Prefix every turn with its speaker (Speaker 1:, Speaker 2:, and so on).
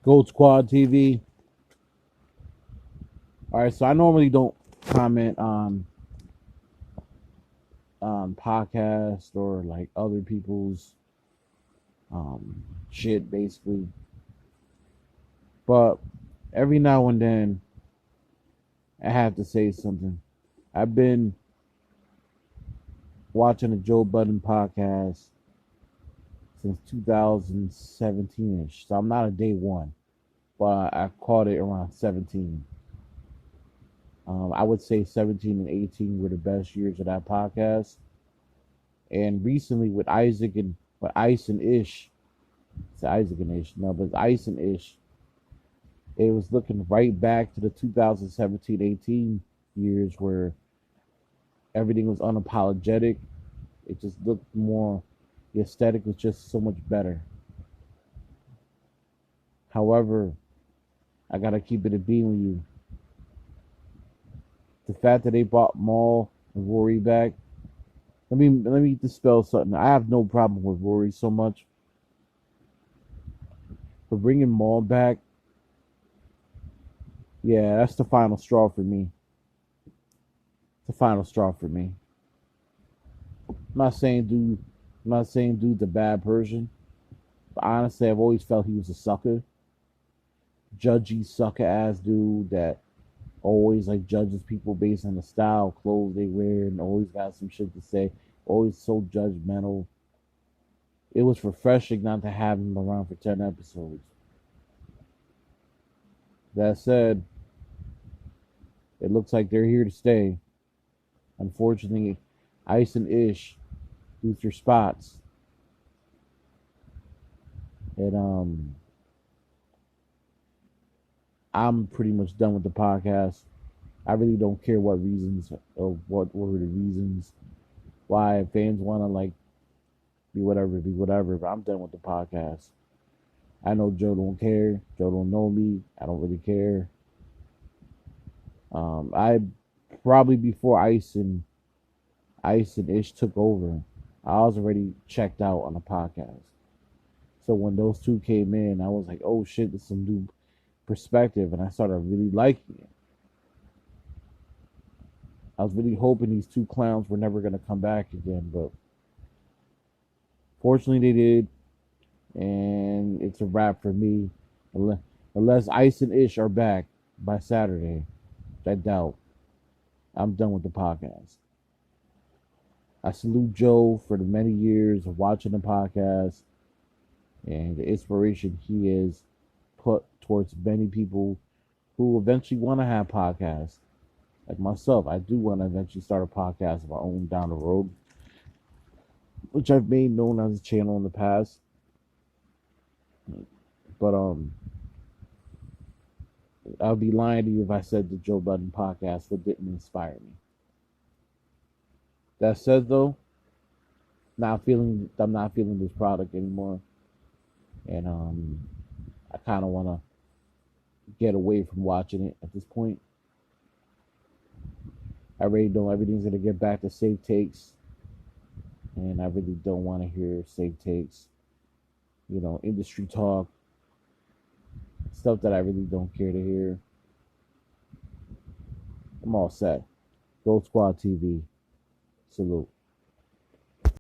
Speaker 1: Gold Squad TV. All right, so I normally don't comment on podcasts or like other people's shit, basically. But every now and then, I have to say something. I've been watching the Joe Budden podcast since 2017 ish, so I'm not a day one, but I caught it around 17. I would say 17 and 18 were the best years of that podcast. And recently with Ice and Ish, it's Isaac and Ish, no, but it's Ice and Ish. It was looking right back to the 2017-18 years where everything was unapologetic. It just looked more, the aesthetic was just so much better. However, I gotta keep it a beam with you. The fact that they brought Mal and Rory back, let me dispel something. I have no problem with Rory so much. But bringing Mal back, yeah, that's the final straw for me. The final straw for me. I'm not saying dude, I'm not saying dude's a bad person. But honestly, I've always felt he was a sucker, judgy sucker ass dude that always like judges people based on the style of clothes they wear and always got some shit to say. Always so judgmental. It was refreshing not to have him around for 10 episodes. That said, it looks like they're here to stay. Unfortunately, Ice and Ish lose their spots. And I'm pretty much done with the podcast. I really don't care what reasons or what were the reasons why fans want to like be whatever. But I'm done with the podcast. I know Joe don't care. Joe don't know me. I don't really care. I probably before Ice and Ish took over, I was already checked out on the podcast. So when those two came in, I was like, oh shit, this is some new perspective, and I started really liking it. I was really hoping these two clowns were never gonna come back again, but fortunately they did, and it's a wrap for me. Unless Ice and Ish are back by Saturday, which I doubt, I'm done with the podcast. I salute Joe for the many years of watching the podcast and the inspiration he has put towards many people who eventually want to have podcasts. Like myself, I do want to eventually start a podcast of our own down the road, which I've made known as a channel in the past. But I'll be lying to you if I said the Joe Budden podcast didn't inspire me. That said, though, I'm not feeling this product anymore, and I kind of want to get away from watching it at this point. I really don't. Everything's gonna get back to safe takes, and I really don't want to hear safe takes. Industry talk, stuff that I really don't care to hear. I'm all set. Gold Squad TV. Salute.